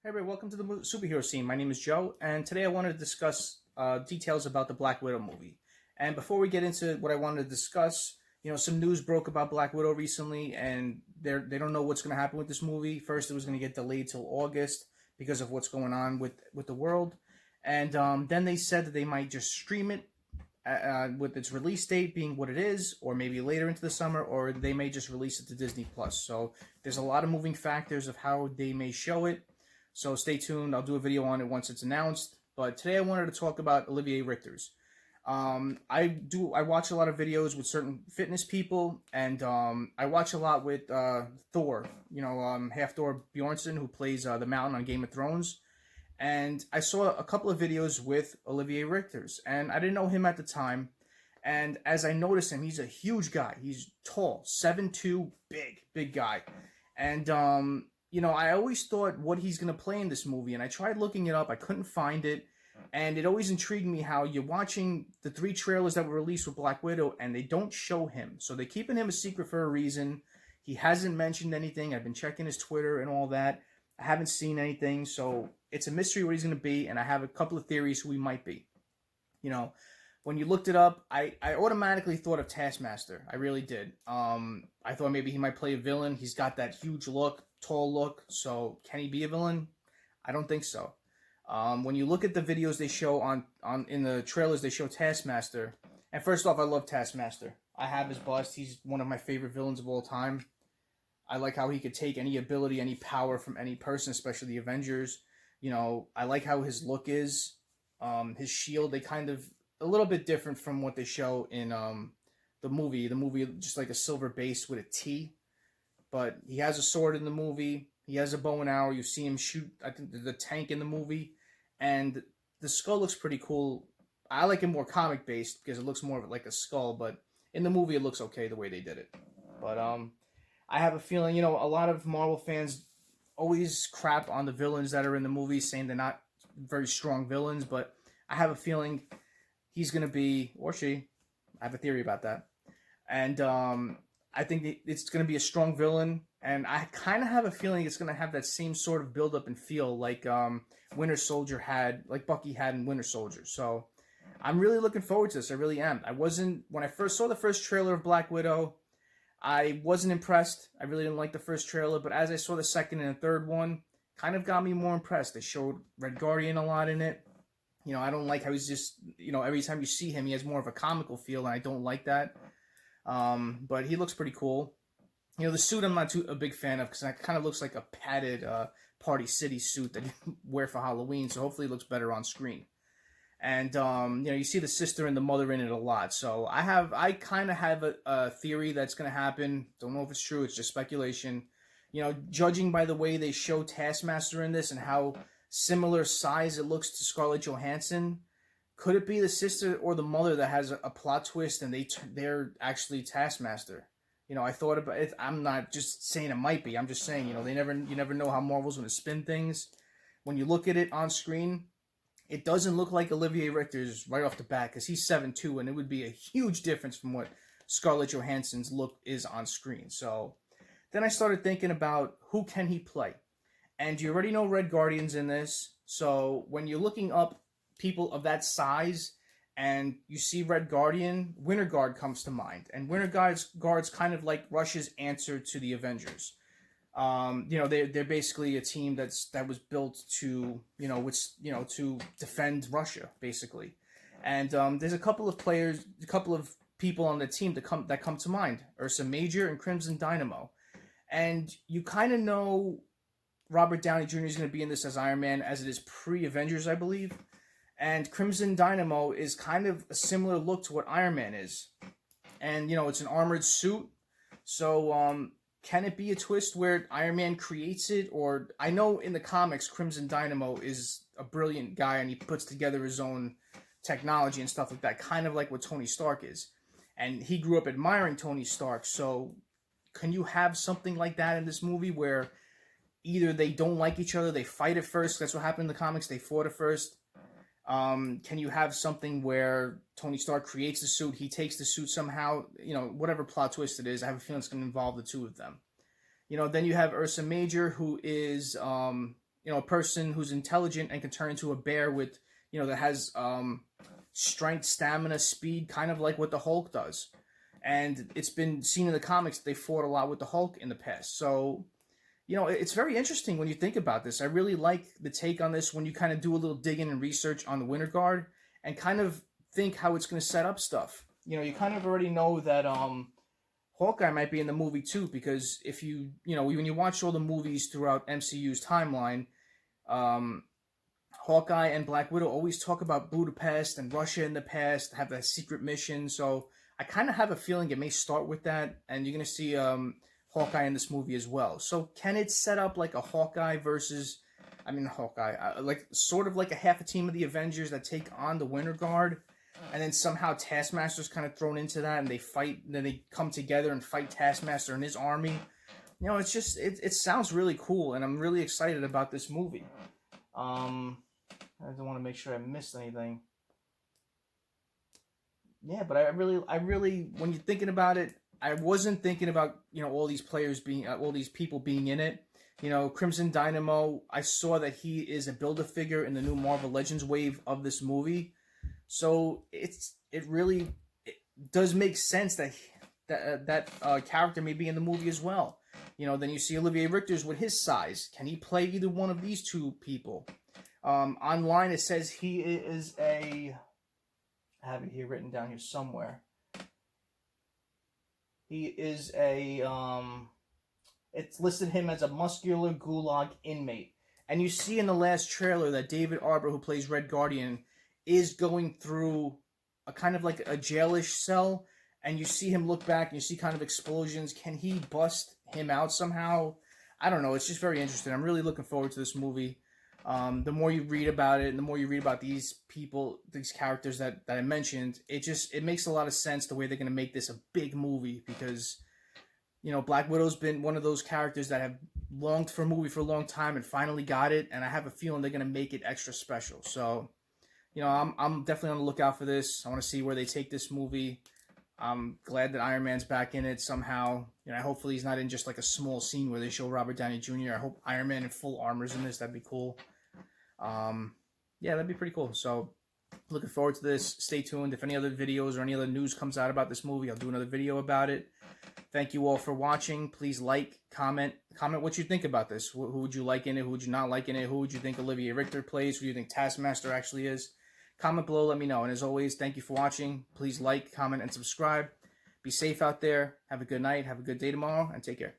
Hey everybody, welcome to the superhero scene. My name is Joe, and today I wanted to discuss details about the Black Widow movie. And before we get into what I wanted to discuss, some news broke about Black Widow recently, and they don't know what's going to happen with this movie. First, it was going to get delayed till August because of what's going on with the world, and then they said that they might just stream it with its release date being what it is, or maybe later into the summer, or they may just release it to Disney Plus. So there's a lot of moving factors of how they may show it. So stay tuned. I'll do a video on it once it's announced. But today I wanted to talk about Olivier Richters. I watch a lot of videos with certain fitness people, and I watch a lot with Thor. Half Thor Bjornsson, who plays the Mountain on Game of Thrones. And I saw a couple of videos with Olivier Richters, and I didn't know him at the time. And as I noticed him, he's a huge guy. He's tall, 7'2", big guy. And I always thought what he's going to play in this movie, and I tried looking it up. I couldn't find it, and it always intrigued me how you're watching the 3 trailers that were released with Black Widow, and they don't show him. So they're keeping him a secret for a reason. He hasn't mentioned anything. I've been checking his Twitter and all that. I haven't seen anything, so it's a mystery what he's going to be, and I have a couple of theories who he might be. When you looked it up, I automatically thought of Taskmaster. I really did. I thought maybe he might play a villain. He's got that huge look, tall look. So can he be a villain? I don't think so. When you look at the videos they show in the trailers, they show Taskmaster. And first off, I love Taskmaster. I have his bust. He's one of my favorite villains of all time. I like how he could take any ability, any power from any person, especially the Avengers. I like how his look is. His shield, they kind of a little bit different from what they show in the movie. The movie just like a silver base with a T, but he has a sword in the movie. He has a bow and arrow. You see him shoot, I think, the tank in the movie, and the skull looks pretty cool. I like it more comic based because it looks more of like a skull, but in the movie it looks okay the way they did it. But I have a feeling, a lot of Marvel fans always crap on the villains that are in the movie, saying they're not very strong villains, but I have a feeling he's going to be, or she, I have a theory about that. And I think it's going to be a strong villain. And I kind of have a feeling it's going to have that same sort of build-up and feel like Winter Soldier had, like Bucky had in Winter Soldier. So I'm really looking forward to this. I really am. When I first saw the first trailer of Black Widow, I wasn't impressed. I really didn't like the first trailer. But as I saw the second and the third one, kind of got me more impressed. They showed Red Guardian a lot in it. I don't like how he's just, every time you see him, he has more of a comical feel, and I don't like that. But he looks pretty cool. The suit I'm not a big fan of because it kind of looks like a padded Party City suit that you wear for Halloween, so hopefully it looks better on screen. And, you see the sister and the mother in it a lot. So I kind of have a theory that's going to happen. Don't know if it's true. It's just speculation. Judging by the way they show Taskmaster in this and how similar size it looks to Scarlett Johansson, could it be the sister or the mother that has a plot twist and they're actually Taskmaster? I thought about it. I'm not just saying it might be. I'm just saying, you never know how Marvel's going to spin things. When you look at it on screen, it doesn't look like Olivier Richters right off the bat because he's 7'2", and it would be a huge difference from what Scarlett Johansson's look is on screen. So then I started thinking about who can he play. And you already know Red Guardian's in this. So when you're looking up people of that size and you see Red Guardian, Winter Guard comes to mind. And Winter Guard's kind of like Russia's answer to the Avengers. They're basically a team that was built to, to defend Russia, basically. And there's a couple of people on the team that come to mind. Ursa Major and Crimson Dynamo. And you kind of know Robert Downey Jr. is going to be in this as Iron Man, as it is pre-Avengers, I believe. And Crimson Dynamo is kind of a similar look to what Iron Man is. And, it's an armored suit. So, can it be a twist where Iron Man creates it? Or, I know in the comics, Crimson Dynamo is a brilliant guy, and he puts together his own technology and stuff like that, kind of like what Tony Stark is. And he grew up admiring Tony Stark. So, can you have something like that in this movie where either they don't like each other, they fight at first. That's what happened in the comics. They fought at first. Can you have something where Tony Stark creates the suit, he takes the suit somehow, whatever plot twist it is, I have a feeling it's going to involve the two of them. Then you have Ursa Major, who is a person who's intelligent and can turn into a bear with, that has strength, stamina, speed, kind of like what the Hulk does. And it's been seen in the comics that they fought a lot with the Hulk in the past. So, it's very interesting when you think about this. I really like the take on this when you kind of do a little digging and research on the Winter Guard and kind of think how it's going to set up stuff. You kind of already know that Hawkeye might be in the movie too, because if when you watch all the movies throughout MCU's timeline, Hawkeye and Black Widow always talk about Budapest and Russia in the past, have that secret mission. So I kind of have a feeling it may start with that, and you're going to see Hawkeye in this movie as well. So can it set up like a Hawkeye like sort of like a half a team of the Avengers that take on the Winter Guard, and then somehow Taskmaster's kind of thrown into that, and they fight, and then they come together and fight Taskmaster and his army. It's just, it sounds really cool, and I'm really excited about this movie. I don't want to make sure I missed anything. Yeah, but I really, when you're thinking about it, I wasn't thinking about, all these players being, all these people being in it. Crimson Dynamo, I saw that he is a Build-A-Figure in the new Marvel Legends wave of this movie. So it does make sense that character may be in the movie as well. Then you see Olivier Richters with his size. Can he play either one of these two people? Online it says he is I have it here written down here somewhere. He is it's listed him as a muscular gulag inmate. And you see in the last trailer that David Arbor, who plays Red Guardian, is going through a kind of like a jailish cell. And you see him look back and you see kind of explosions. Can he bust him out somehow? I don't know. It's just very interesting. I'm really looking forward to this movie. The more you read about it and the more you read about these people, these characters that I mentioned, it makes a lot of sense the way they're going to make this a big movie, because, Black Widow's been one of those characters that have longed for a movie for a long time and finally got it. And I have a feeling they're going to make it extra special. So, I'm definitely on the lookout for this. I want to see where they take this movie. I'm glad that Iron Man's back in it somehow. Hopefully he's not in just like a small scene where they show Robert Downey Jr. I hope Iron Man in full armor's in this. That'd be cool. Yeah, that'd be pretty cool. So, looking forward to this. Stay tuned. If any other videos or any other news comes out about this movie, I'll do another video about it. Thank you all for watching. Please like, comment what you think about this. Who would you like in it? Who would you not like in it? Who would you think Olivier Richter plays? Who do you think Taskmaster actually is? Comment below, let me know. And as always, thank you for watching. Please like, comment, and subscribe. Be safe out there. Have a good night. Have a good day tomorrow, and take care.